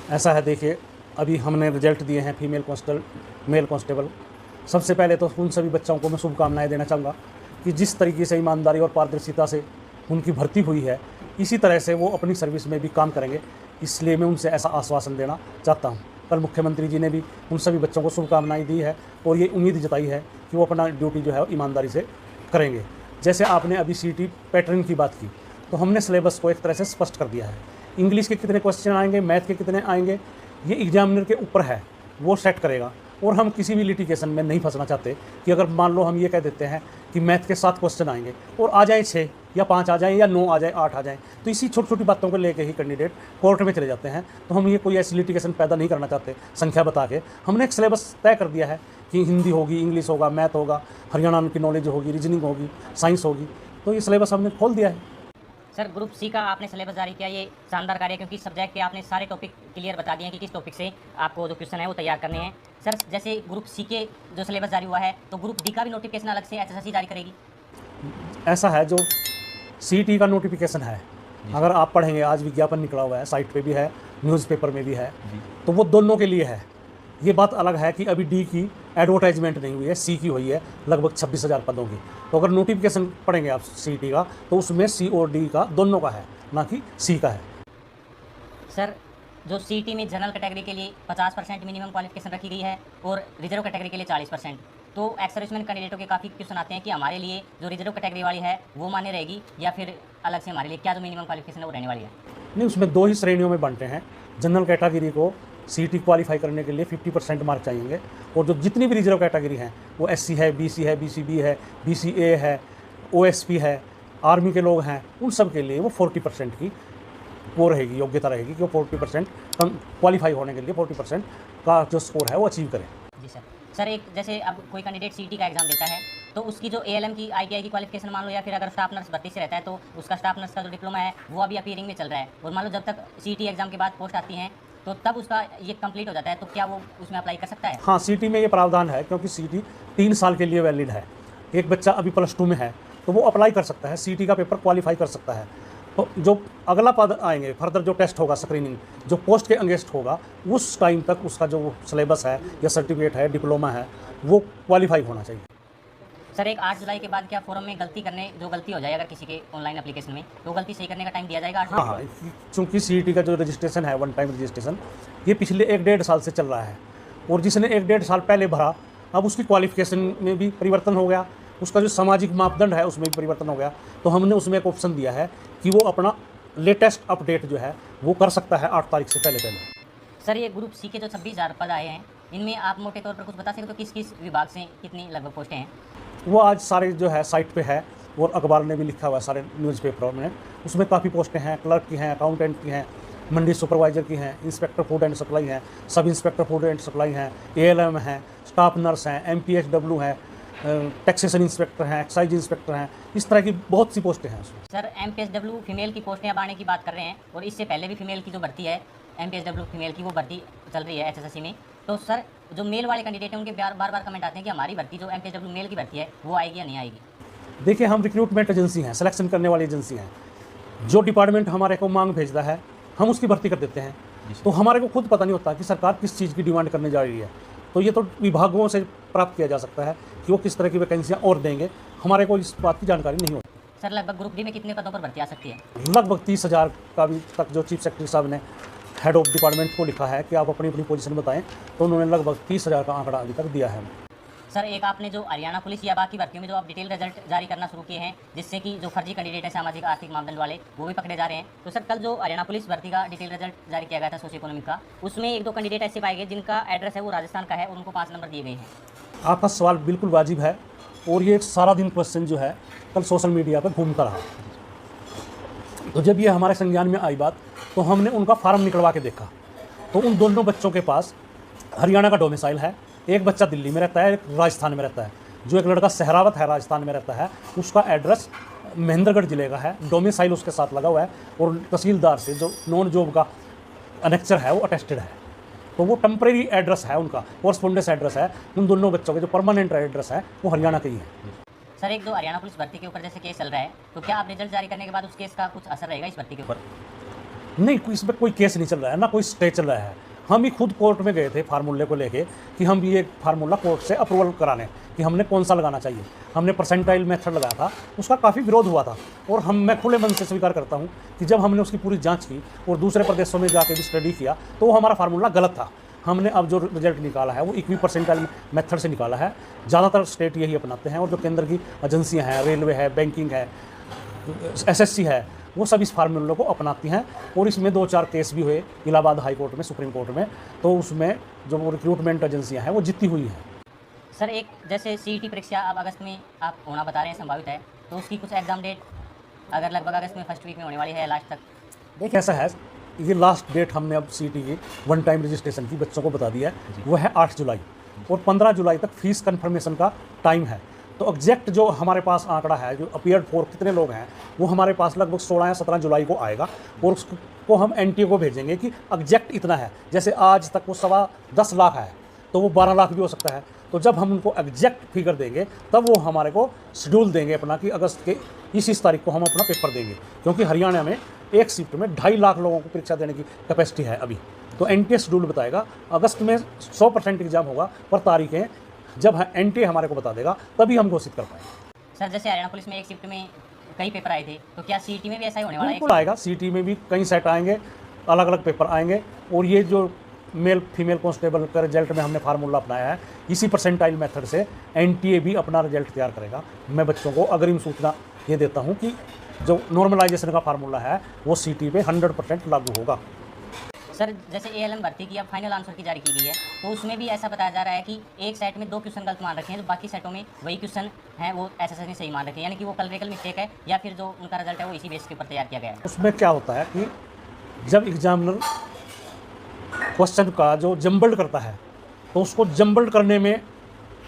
ऐसा है, देखिए अभी हमने रिजल्ट दिए हैं मेल कांस्टेबल। सबसे पहले तो उन सभी बच्चों को मैं शुभकामनाएं देना चाहूँगा कि जिस तरीके से ईमानदारी और पारदर्शिता से उनकी भर्ती हुई है, इसी तरह से वो अपनी सर्विस में भी काम करेंगे। इसलिए मैं उनसे ऐसा आश्वासन देना चाहता हूँ। कल मुख्यमंत्री जी ने भी उन सभी बच्चों को शुभकामनाएं दी है और ये उम्मीद जताई है कि वो अपना ड्यूटी जो है ईमानदारी से करेंगे। जैसे आपने अभी सीटी पैटर्न की बात की, तो हमने सिलेबस को एक तरह से स्पष्ट कर दिया है। इंग्लिश के कितने क्वेश्चन आएंगे, मैथ के कितने आएंगे, ये एग्जामिनर के ऊपर है, वो सेट करेगा। और हम किसी भी लिटिगेशन में नहीं फंसना चाहते कि अगर मान लो हम ये कह देते हैं कि मैथ के 7 क्वेश्चन आएंगे और आ जाए 6 या 5 आ जाए या 9 आ जाए 8 आ जाए, तो इसी छोटी छोटी बातों को लेके ही कैंडिडेट कोर्ट में चले जाते हैं। तो हम ये कोई ऐसी लिटिगेशन पैदा नहीं करना चाहते संख्या बता के। हमने एक सिलेबस तय कर दिया है कि हिंदी होगी, इंग्लिश होगा, मैथ होगा, हरियाणा की नॉलेज होगी, रीजनिंग होगी, साइंस होगी। तो ये सिलेबस हमने खोल दिया है। सर ग्रुप सी का आपने सिलेबस जारी किया, ये शानदार कार्य है क्योंकि सब्जेक्ट के आपने सारे टॉपिक क्लियर बता दिए हैं कि किस टॉपिक से आपको जो क्वेश्चन है वो तैयार करने हैं। सर जैसे ग्रुप सी के जो सिलेबस जारी हुआ है, तो ग्रुप डी का भी नोटिफिकेशन अलग से एचएसएससी जारी करेगी? ऐसा है, जो सीटी का नोटिफिकेशन है, अगर आप पढ़ेंगे, आज विज्ञापन निकला हुआ है, साइट पे भी है, न्यूज़पेपर में भी है, तो वो दोनों के लिए है। ये बात अलग है कि अभी डी की एडवर्टाइजमेंट नहीं हुई है, सी की हुई है लगभग 26,000 पदों की। तो अगर नोटिफिकेशन पढ़ेंगे आप सीटी का, तो उसमें सी और डी का दोनों का है, ना कि सी का है। सर जो सीटी में जनरल कैटेगरी के लिए 50% मिनिमम क्वालिफिकेशन रखी गई है और रिजर्व कैटेगरी के लिए 40%। तो एक्स सर्विसमैन कैंडिडेटों के काफ़ी क्वेश्चन आते हैं कि हमारे लिए जो रिजर्व कैटेगरी वाली है वो मान्य रहेगी या फिर अलग से हमारे लिए क्या जो मिनिमम क्वालिफिकेशन है वो रहने वाली है? नहीं, उसमें 2 ही श्रेणियों में बांटे हैं। जनरल कैटेगरी को सीटी क्वालिफाई करने के लिए 50% मार्क चाहिए, और जो जितनी भी रिजर्व कैटेगरी हैं, वो एससी है, बीसी है, बीसीबी है, बीसीए है, ओएसपी है, आर्मी के लोग हैं, उन सब के लिए वो 40% की वो रहेगी, योग्यता रहेगी कि वो 40% क्वालिफाई होने के लिए 40% का जो स्कोर है वो अचीव करें। जी सर। सर एक जैसे अब कोई कैंडिडेट सीटी का एग्जाम देता है, तो उसकी जो एएलएम की आईटीआई की क्वालिफिकेशन मान लो, या फिर अगर स्टाफ नर्स भर्ती से रहता है तो उसका स्टाफ नर्स का जो डिप्लोमा है वो अभी अपीयरिंग में चल रहा है, और मान लो जब तक सीटी एग्जाम के बाद पोस्ट आती है तो तब उसका ये कंप्लीट हो जाता है, तो क्या वो उसमें अप्लाई कर सकता है? हाँ, सीटी में ये प्रावधान है, क्योंकि सीटी 3 साल के लिए वैलिड है। एक बच्चा अभी +2 में है तो वो अप्लाई कर सकता है, सीटी का पेपर क्वालिफाई कर सकता है। तो जो अगला पद आएंगे, फर्दर जो टेस्ट होगा, स्क्रीनिंग जो पोस्ट के अगेंस्ट होगा, उस टाइम तक उसका जो सिलेबस है या सर्टिफिकेट है, डिप्लोमा है, वो क्वालिफाई होना चाहिए। सर एक 8 जुलाई के बाद क्या फॉर्म में जो गलती हो जाए अगर किसी के ऑनलाइन एप्लीकेशन में, तो गलती सही करने का टाइम दिया जाएगा 8 जुलाई? हाँ, चूँकि सीईटी का जो रजिस्ट्रेशन है, वन टाइम रजिस्ट्रेशन, ये पिछले 1-1.5 साल से चल रहा है, और जिसने 1-1.5 साल पहले भरा, अब उसकी क्वालिफिकेशन में भी परिवर्तन हो गया, उसका जो सामाजिक मापदंड है उसमें भी परिवर्तन हो गया। तो हमने उसमें एक ऑप्शन दिया है कि वो अपना लेटेस्ट अपडेट जो है वो कर सकता है 8 तारीख से पहले। सर ये ग्रुप सी के जो 26,000 पद आए हैं, इनमें आप मोटे तौर पर कुछ बता सकते हो किस किस विभाग से कितनी लगभग पोस्टें हैं? वो आज सारे जो है साइट पे है, और अखबार ने भी लिखा हुआ है, सारे न्यूज़पेपरों में। उसमें काफ़ी पोस्टें हैं, क्लर्क की हैं, अकाउंटेंट की हैं, मंडी सुपरवाइजर की हैं, इंस्पेक्टर फूड एंड सप्लाई हैं, sub inspector food and supply हैं, एएलएम हैं, स्टाफ नर्स हैं, एमपीएचडब्ल्यू हैं, टैक्सेशन इंस्पेक्टर हैं, एक्साइज इंस्पेक्टर हैं, इस तरह की बहुत सी पोस्टें हैं उसमें। सर एमपीएचडब्ल्यू फीमेल की पोस्टें अब आने की बात कर रहे हैं, और इससे पहले भी फीमेल की जो भर्ती है एमपीएचडब्ल्यू फीमेल की, वो भर्ती चल रही है एचएसएससी में। तो सर जो मेल वाले कैंडिडेट हैं उनके बार बार कमेंट आते हैं कि हमारी भर्ती जो एमपीएचडब्ल्यू मेल की भर्ती है वो आएगी या नहीं आएगी? देखिए, हम रिक्रूटमेंट एजेंसी हैं, सिलेक्शन करने वाली एजेंसी हैं। जो डिपार्टमेंट हमारे को मांग भेजता है, हम उसकी भर्ती कर देते हैं। तो हमारे को खुद पता नहीं होता कि सरकार किस चीज़ की डिमांड करने जा रही है। तो ये तो विभागों से प्राप्त किया जा सकता है कि वो किस तरह की वैकेंसियाँ और देंगे, हमारे को इस बात की जानकारी नहीं होती। सर लगभग ग्रुप डी में कितने पदों पर भर्ती आ सकती है? लगभग 30,000 का अभी तक जो चीफ सेक्रेटरी साहब ने हेड ऑफ डिपार्टमेंट को लिखा है कि आप अपनी अपनी पोजीशन बताएं, तो उन्होंने लगभग 30,000 का आंकड़ा अभी तक दिया है। सर एक आपने जो हरियाणा पुलिस या बाकी भर्तियों में जो आप डिटेल रिजल्ट जारी करना शुरू किए हैं, जिससे कि जो फर्जी कैंडिडेट है सामाजिक आर्थिक मापदंड वाले वो भी पकड़े जा रहे हैं, तो सर कल जो हरियाणा पुलिस भर्ती का डिटेल रिजल्ट जारी किया गया था सोशियो इकोनॉमिक का, उसमें 1-2 कैंडिडेट ऐसे पाए गए जिनका एड्रेस है वो राजस्थान का है और उनको 5 नंबर दिए गए हैं। आपका सवाल बिल्कुल वाजिब है, और ये सारा दिन क्वेश्चन जो है कल सोशल मीडिया पर घूमता रहा। तो जब ये हमारे संज्ञान में आई बात, तो हमने उनका फार्म निकलवा के देखा, तो उन दोनों बच्चों के पास हरियाणा का डोमिसाइल है। एक बच्चा दिल्ली में रहता है, एक राजस्थान में रहता है। जो एक लड़का सहरावत है, राजस्थान में रहता है, उसका एड्रेस महेंद्रगढ़ जिले का है, डोमिसाइल उसके साथ लगा हुआ है, और तहसीलदार से जो नॉन जॉब का अनेक्चर है वो अटेस्टेड है। तो वो टेम्परेरी एड्रेस है उनका, कोरस्पोंडेंस एड्रेस है। उन दोनों बच्चों के जो परमानेंट एड्रेस है वो हरियाणा के ही है। सर एक जो हरियाणा पुलिस भर्ती के ऊपर जैसे केस चल रहा है, तो क्या आप रिजल्ट जारी करने के बाद उस केस का कुछ असर रहेगा इस भर्ती के ऊपर? नहीं, इसमें कोई केस नहीं चल रहा है, ना कोई स्टे चल रहा है। हम ही खुद कोर्ट में गए थे फार्मूले को लेके कि हम ये फार्मूला कोर्ट से अप्रूवल कराने कि हमने कौन सा लगाना चाहिए। हमने परसेंटाइल मेथड लगाया था, उसका काफ़ी विरोध हुआ था। और मैं खुले मन से स्वीकार करता हूँ कि जब हमने उसकी पूरी जांच की और दूसरे प्रदेशों में जाके भी स्टडी किया तो वो हमारा फार्मूला गलत था। हमने अब जो रिजल्ट निकाला है वो इक्वी परसेंटाइल मेथड से निकाला है। ज़्यादातर स्टेट यही अपनाते हैं और जो केंद्र की एजेंसियाँ हैं, रेलवे है, बैंकिंग है, SSC है, वो सब इस फार्मूले को अपनाती हैं। और इसमें 2-4 केस भी हुए इलाहाबाद हाई कोर्ट में, सुप्रीम कोर्ट में, तो उसमें जो रिक्रूटमेंट एजेंसियां हैं वो जीती हुई हैं। सर एक जैसे CET परीक्षा अब अगस्त में आप होना बता रहे हैं संभावित है, तो उसकी कुछ एग्जाम डेट अगर लगभग अगस्त में फर्स्ट वीक में होने वाली है लास्ट तक? देखिए ऐसा है, ये लास्ट डेट हमने अब CET की वन टाइम रजिस्ट्रेशन की बच्चों को बता दिया है, वो है 8 जुलाई और 15 जुलाई तक फीस कन्फर्मेशन का टाइम है। तो एग्जैक्ट जो हमारे पास आंकड़ा है, जो अपीयर्ड फॉर कितने लोग हैं, वो हमारे पास लगभग 16 या 17 जुलाई को आएगा और उसको हम NTA को भेजेंगे कि एग्जैक्ट इतना है। जैसे आज तक वो 10.25 लाख है तो वो 12 लाख भी हो सकता है। तो जब हम उनको एग्जैक्ट फिगर देंगे तब वो हमारे को शेड्यूल देंगे अपना कि अगस्त के इस तारीख को हम अपना पेपर देंगे, क्योंकि हरियाणा में एक शिफ्ट में 2.5 लाख लोगों को परीक्षा देने की कैपेसिटी है अभी। तो NTA शेड्यूल बताएगा, अगस्त में 100% एग्जाम होगा, पर तारीखें जब NTA हमारे को बता देगा तभी हम घोषित कर पाएंगे। सर जैसे हरियाणा पुलिस में एक शिफ्ट में कई पेपर आए थे, तो क्या CET में भी ऐसा ही होने वाला है? बिल्कुल आएगा, CET में भी कई सेट आएंगे, अलग अलग पेपर आएंगे। और ये जो मेल फीमेल कांस्टेबल का रिजल्ट में हमने फार्मूला अपनाया है, इसी परसेंटाइल मेथड से NTA भी अपना रिजल्ट तैयार करेगा। मैं बच्चों को अग्रिम सूचना ये देता हूँ कि जो नॉर्मलाइजेशन का फार्मूला है वो CET पे 100% लागू होगा। सर जैसे ALM भर्ती की अब फाइनल आंसर की जारी की गई है, तो उसमें भी ऐसा बताया जा रहा है कि एक सेट में 2 क्वेश्चन गलत मान रखे हैं, तो बाकी सेटों में वही क्वेश्चन हैं वो SSS ने सही मान रखे हैं, यानी कि वो क्लरिकल मिस्टेक है या फिर जो उनका रिजल्ट है वो इसी बेस के ऊपर तैयार किया गया है। उसमें क्या होता है कि जब एग्जामिनर क्वेश्चन का जो जम्बल्ड करता है तो उसको जम्बल्ड करने में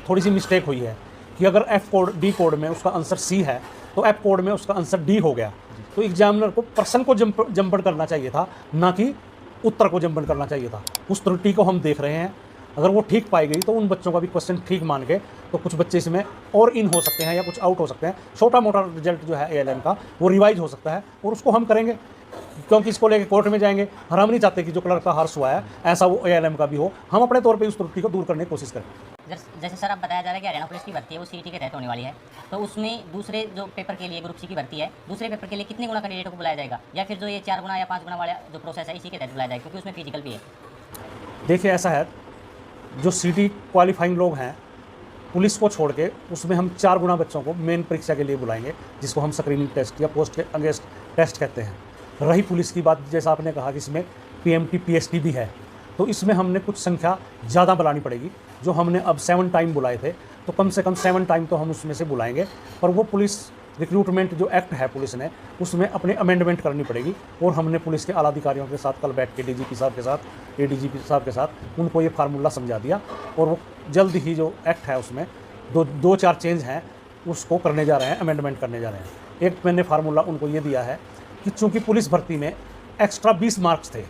थोड़ी सी मिस्टेक हुई है कि अगर F कोड D कोड में उसका आंसर C है तो F कोड में उसका आंसर D हो गया। तो एग्जामिनर को प्रश्न को जम्बल्ड करना चाहिए था, ना कि उत्तर को जम्बल्ड करना चाहिए था। उस त्रुटि को हम देख रहे हैं। अगर वो ठीक पाई गई तो उन बच्चों का भी क्वेश्चन ठीक मान के तो कुछ बच्चे इसमें और इन हो सकते हैं या कुछ आउट हो सकते हैं। छोटा मोटा रिजल्ट जो है ALM का वो रिवाइज हो सकता है और उसको हम करेंगे, क्योंकि इसको लेके कोर्ट में जाएंगे और हम नहीं चाहते कि जो क्लर्क का हर्ष हुआ है ऐसा वो ALM का भी हो। हम अपने तौर पे उस त्रुटि को दूर करने की कोशिश करें। जैसे सर आप बताया जा रहा है कि हरियाणा पुलिस की भर्ती है वो CET के तहत होने वाली है, तो उसमें दूसरे जो पेपर के लिए ग्रुप C की भर्ती है, दूसरे पेपर के लिए कितने गुना कैंडिडेट को बुलाया जाएगा, या फिर जो ये 4 गुना या 5 गुना वाला जो प्रोसेस है इसी के तहत बुलाया जाएगा, क्योंकि उसमें फिजिकल भी है? देखिए ऐसा है, जो CET क्वालिफाइंग लोग हैं पुलिस को छोड़ के उसमें हम 4 गुना बच्चों को मेन परीक्षा के लिए बुलाएंगे, जिसको हम स्क्रीनिंग टेस्ट या पोस्ट अगेंस्ट टेस्ट कहते हैं। रही पुलिस की बात, जैसा आपने कहा कि इसमें PMT PST भी है, तो इसमें हमने कुछ संख्या ज़्यादा बुलानी पड़ेगी। जो हमने अब 7 टाइम बुलाए थे तो कम से कम 7 टाइम तो हम उसमें से बुलाएंगे, पर वो पुलिस रिक्रूटमेंट जो एक्ट है पुलिस ने उसमें अपने अमेंडमेंट करनी पड़ेगी। और हमने पुलिस के आला अधिकारियों के साथ कल बैठ के DGP साहब के साथ, ADGP साहब के साथ उनको ये फार्मूला समझा दिया और वो जल्द ही जो एक्ट है उसमें 2-4 चेंज हैं उसको करने जा रहे हैं, अमेंडमेंट करने जा रहे हैं। एक मैंने फार्मूला उनको ये दिया है कि चूँकि पुलिस भर्ती में एक्स्ट्रा 20 मार्क्स थे,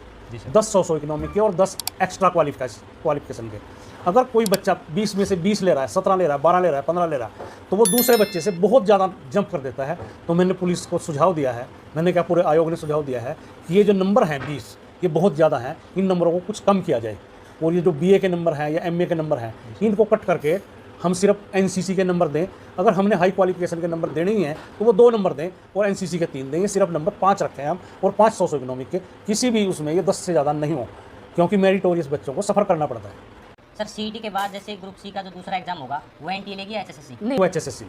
10 सोशो इकोनॉमिक के और 10 एक्स्ट्रा क्वालिफिकेशन के। अगर कोई बच्चा 20 में से 20 ले रहा है, 17 ले रहा है, 12 ले रहा है, 15 ले रहा है, तो वो दूसरे बच्चे से बहुत ज़्यादा जंप कर देता है। तो मैंने पुलिस को सुझाव दिया है, मैंने क्या पूरे आयोग ने सुझाव दिया है कि ये जो नंबर हैं 20, ये बहुत ज़्यादा हैं, इन नंबरों को कुछ कम किया जाए। और ये जो BA के नंबर हैं या MA के नंबर हैं इनको कट करके हम सिर्फ NCC के नंबर दें। अगर हमने हाई क्वालिफिकेशन के नंबर देने ही हैं तो वो 2 नंबर दें और NCC के 3 दें। ये सिर्फ नंबर 5 रखें हम, और 5 सोशो इकोनॉमिक के, किसी भी उसमें ये 10 से ज़्यादा नहीं हो, क्योंकि मेरिटोरियस बच्चों को सफ़र करना पड़ता है। सर CET के बाद जैसे ग्रुप C का जो दूसरा एग्जाम होगा वो NTA लेगी या HSSC? नहीं, वो HSSC।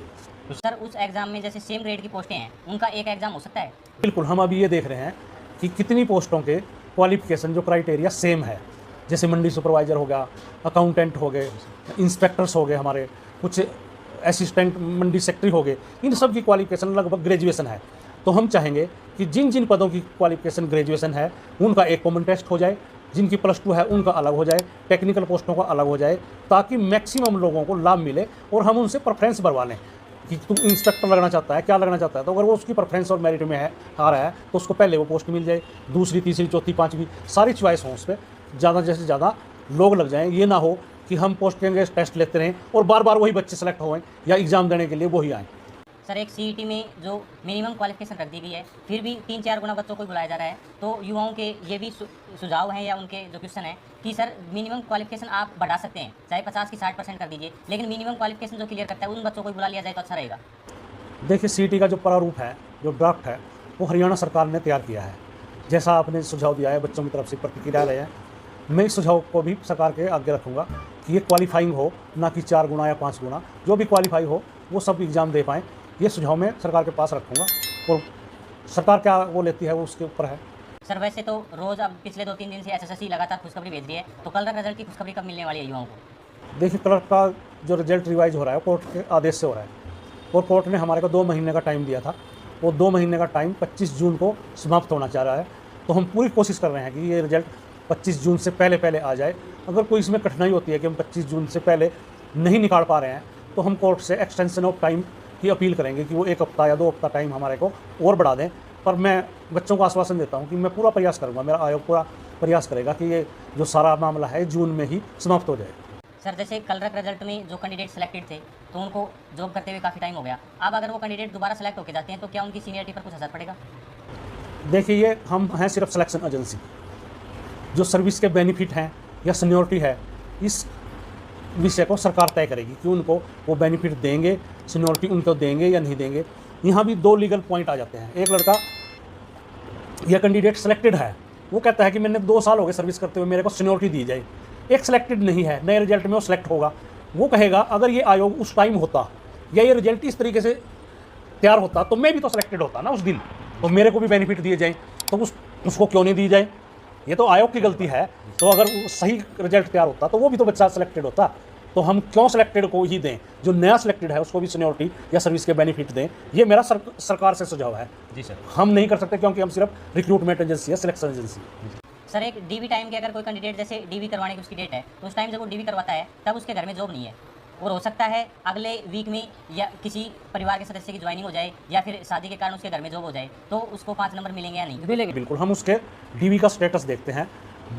तो सर उस एग्जाम में जैसे सेम ग्रेड की पोस्टें हैं उनका एक एग्जाम हो सकता है? बिल्कुल, हम अभी ये देख रहे हैं कि कितनी पोस्टों के क्वालिफिकेशन जो क्राइटेरिया सेम है। जैसे मंडी सुपरवाइज़र हो गया, अकाउंटेंट हो गए, इंस्पेक्टर्स हो गए, हमारे कुछ असिस्टेंट मंडी सेक्रेटरी हो गए, इन सब की क्वालिफिकेशन लगभग ग्रेजुएशन है। तो हम चाहेंगे कि जिन जिन पदों की क्वालिफिकेशन ग्रेजुएशन है उनका एक कॉमन टेस्ट हो जाए, जिनकी +2 है उनका अलग हो जाए, टेक्निकल पोस्टों का अलग हो जाए, ताकि मैक्सिमम लोगों को लाभ मिले और हम उनसे प्रेफरेंस बढ़वा लें कि तुम इंस्पेक्टर लगना चाहता है, क्या लगना चाहता है, तो अगर वो उसकी प्रेफरेंस और मेरिट में है आ रहा है तो उसको पहले वो पोस्ट मिल जाए, दूसरी, तीसरी, चौथी, 5वीं सारी चॉइस हो, उस पर ज़्यादा से ज़्यादा लोग लग जाएँ। ये ना हो कि हम पोस्ट के टेस्ट लेते रहें और बार बार वही बच्चे सेलेक्ट होएं या एग्ज़ाम देने के लिए वही आएँ। सर एक सीईटी में जो मिनिमम क्वालिफिकेशन रख दी गई है, फिर भी 3-4 गुना बच्चों को बुलाया जा रहा है, तो युवाओं के ये भी सुझाव हैं या उनके जो क्वेश्चन है कि सर मिनिमम क्वालिफिकेशन आप बढ़ा सकते हैं, चाहे 50 की 60% कर दीजिए, लेकिन मिनिमम क्वालिफिकेशन जो क्लियर करता है उन बच्चों को बुला लिया जाए तो अच्छा रहेगा। देखिए, सीईटी का जो प्रारूप है, जो ड्राफ्ट है, वो हरियाणा सरकार ने तैयार किया है। जैसा आपने सुझाव दिया है, बच्चों की तरफ से प्रतिक्रिया रहे हैं, मैं इस सुझाव को भी सरकार के आगे रखूँगा कि ये क्वालिफाइंग हो, ना कि 4 गुना या 5 गुना, जो भी क्वालिफाई हो वो सब एग्ज़ाम दे पाएँ। ये सुझाव मैं सरकार के पास रखूँगा और सरकार क्या वो लेती है वो उसके ऊपर है। सर वैसे तो रोज़ अब पिछले 2-3 दिन से एसएससी लगातार खुशखबरी भेज रही है, तो कल तक रिजल्ट की खुशखबरी कब मिलने वाली है युवाओं को? देखिए, क्लर्क का जो रिजल्ट रिवाइज हो रहा है कोर्ट के आदेश से हो रहा है, और कोर्ट ने हमारे को 2 महीने का टाइम दिया था। वो 2 महीने का टाइम 25 जून को समाप्त होना चाह रहा है, तो हम पूरी कोशिश कर रहे हैं कि ये रिजल्ट 25 जून से पहले आ जाए। अगर कोई इसमें कठिनाई होती है कि हम 25 जून से पहले नहीं निकाल पा रहे हैं, तो हम कोर्ट से एक्सटेंशन ऑफ टाइम की अपील करेंगे कि वो 1 हफ्ता या 2 हफ्ता टाइम हमारे को और बढ़ा दें। पर मैं बच्चों को आश्वासन देता हूँ कि मैं पूरा प्रयास करूँगा, मेरा आयोग पूरा प्रयास करेगा कि ये जो सारा मामला है जून में ही समाप्त हो जाए। सर जैसे कल तक रिजल्ट में जो कैंडिडेट सेलेक्टेड थे, तो उनको जॉब करते हुए काफ़ी टाइम हो गया। अब अगर वो कैंडिडेट दोबारा सेलेक्ट होकर जाते हैं, तो क्या उनकी सीनियरिटी पर कुछ असर पड़ेगा? देखिए, ये हम हैं सिर्फ सिलेक्शन एजेंसी। जो सर्विस के बेनिफिट हैं या सीनियरिटी है, इस विषय को सरकार तय करेगी कि उनको वो बेनिफिट देंगे, सीनियरिटी उनको देंगे या नहीं देंगे। यहाँ भी 2 लीगल पॉइंट आ जाते हैं। एक लड़का या कैंडिडेट सेलेक्टेड है, वो कहता है कि मैंने 2 साल हो गए सर्विस करते हुए, मेरे को सीनियरिटी दी जाए। एक सेलेक्टेड नहीं है, नए रिजल्ट में वो सेलेक्ट होगा, वो कहेगा अगर ये आयोग उस टाइम होता या ये रिजल्ट इस तरीके से तैयार होता तो मैं भी तो सेलेक्टेड होता ना उस दिन, तो मेरे को भी बेनिफिट दिए जाए, तो उसको क्यों नहीं दी जाए? ये तो आयोग की गलती है। तो अगर सही रिजल्ट तैयार होता तो वो भी तो बच्चा सेलेक्टेड होता, तो हम क्यों सेलेक्टेड को ही दें? जो नया सेलेक्टेड है उसको भी सीनियरिटी या सर्विस के बेनिफिट दें। ये मेरा सरकार से सुझाव है। जी सर। हम नहीं कर सकते क्योंकि हम सिर्फ रिक्रूटमेंट एजेंसी है, सिलेक्शन एजेंसी। सर एक डीवी टाइम के अगर कोई कैंडिडेट जैसे डीवी करवाने की उसकी डेट है, तो उस टाइम जब वो डीवी करवाता है तब उसके घर में जॉब नहीं है, और हो सकता है अगले वीक में या किसी परिवार के सदस्य की ज्वाइनिंग हो जाए या फिर शादी के कारण उसके घर में जॉब हो जाए, तो उसको 5 नंबर मिलेंगे या नहीं? मिलेंगे, बिल्कुल। हम उसके डीवी का स्टेटस देखते हैं।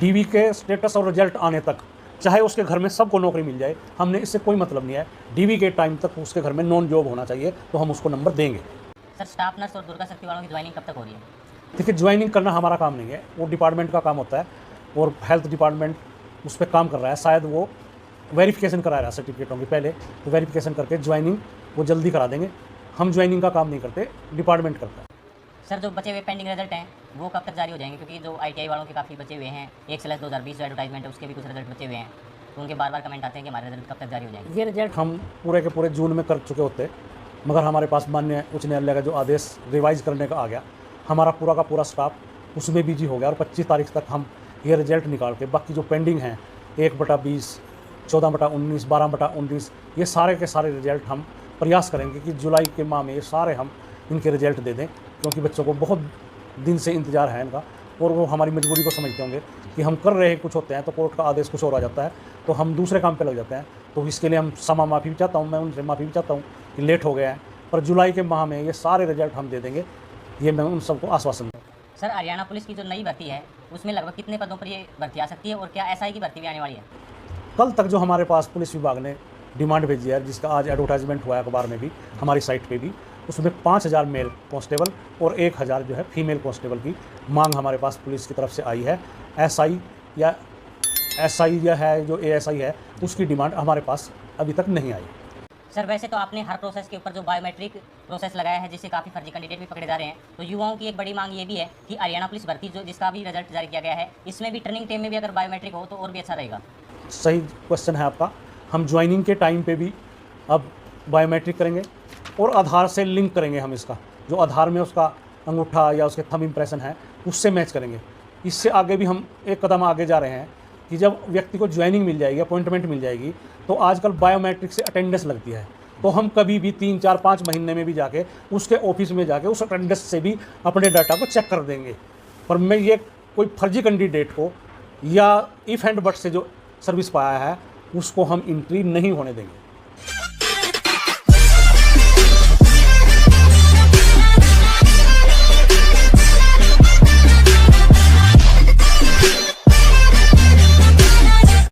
डीवी के स्टेटस और रिजल्ट आने तक चाहे उसके घर में सबको नौकरी मिल जाए, हमने इससे कोई मतलब नहीं है। डीवी के टाइम तक उसके घर में नॉन जॉब होना चाहिए, तो हम उसको नंबर देंगे। सर स्टाफ नर्स और दुर्गा शक्ति वालों की ज्वाइनिंग कब तक हो रही है? देखिए, ज्वाइनिंग करना हमारा काम नहीं है, वो डिपार्टमेंट का काम होता है, और हेल्थ डिपार्टमेंट उस पर काम कर रहा है। शायद वो वेरिफिकेशन करा रहा है सर्टिफिकेटों की पहले, तो वेरिफिकेशन करके ज्वाइनिंग वो जल्दी करा देंगे। हम ज्वाइनिंग का काम नहीं करते, डिपार्टमेंट करता है। सर जो बचे हुए पेंडिंग रिजल्ट हैं वो कब तक जारी हो जाएंगे? क्योंकि जो ITI वालों के काफ़ी बचे हुए हैं, 1/2020 जो एडवर्टाइजमेंट है उसके भी कुछ रिजल्ट बचे हुए हैं, तो उनके बार कमेंट आते हैं कि हमारे रिजल्ट कब तक जारी हो जाएंगे। ये रिजल्ट हम पूरे के पूरे जून में कर चुके होते, मगर हमारे पास माननीय उच्च न्यायालय का जो आदेश रिवाइज करने का आ गया, हमारा पूरा का पूरा स्टाफ उसमें बिजी हो गया, और 25 तारीख तक हम ये रिजल्ट निकाल के बाकी जो पेंडिंग हैं 1/20, 14/19, 12/19, ये सारे के सारे रिजल्ट हम प्रयास करेंगे कि जुलाई के माह में ये सारे हम इनके रिजल्ट दे दें, क्योंकि बच्चों को बहुत दिन से इंतज़ार है इनका, और वो हमारी मजबूरी को समझते होंगे कि हम कर रहे कुछ होते हैं तो कोर्ट का आदेश कुछ और आ जाता है, तो हम दूसरे काम पे लग जाते हैं। तो इसके लिए हम क्षमा माफ़ी भी चाहता हूँ, मैं उनसे माफ़ी भी चाहता हूँ कि लेट हो गया है, पर जुलाई के माह में ये सारे रिजल्ट हम दे देंगे, ये मैं उन सबको आश्वासन दूँ। सर हरियाणा पुलिस की जो नई भर्ती है उसमें लगभग कितने पदों पर ये भर्ती आ सकती है, और क्या SI की भर्ती भी आने वाली है? कल तक जो हमारे पास पुलिस विभाग ने डिमांड भेजी है, जिसका आज एडवर्टाइजमेंट हुआ है अखबार में भी, हमारी साइट पे भी, उसमें 5000 मेल कांस्टेबल और 1000 जो है फीमेल कांस्टेबल की मांग हमारे पास पुलिस की तरफ से आई है। SI या SI या है जो ASI है, उसकी डिमांड हमारे पास अभी तक नहीं आई। सर वैसे तो आपने हर प्रोसेस के ऊपर जो बायोमेट्रिक प्रोसेस लगाया है, जिससे काफ़ी फर्जी कैंडिडेट भी पकड़े जा रहे हैं, तो युवाओं की एक बड़ी मांग ये भी है कि हरियाणा पुलिस भर्ती जो जिसका भी रिजल्ट जारी किया गया है, इसमें भी ट्रेनिंग टाइम में भी अगर बायोमेट्रिक हो तो और भी अच्छा रहेगा। सही क्वेश्चन है आपका। हम ज्वाइनिंग के टाइम पे भी अब बायोमेट्रिक करेंगे और आधार से लिंक करेंगे। हम इसका जो आधार में उसका अंगूठा या उसके थंब इम्प्रेशन है उससे मैच करेंगे। इससे आगे भी हम एक कदम आगे जा रहे हैं कि जब व्यक्ति को ज्वाइनिंग मिल जाएगी, अपॉइंटमेंट मिल जाएगी, तो आजकल बायोमेट्रिक से अटेंडेंस लगती है, तो हम कभी भी 3, 4, 5 महीने में भी जाके उसके ऑफिस में जाके उस अटेंडेंस से भी अपने डाटा को चेक कर देंगे। पर मैं ये कोई फर्जी कैंडिडेट को या इफ एंड बट से जो सर्विस पाया है उसको हम एंट्री नहीं होने देंगे।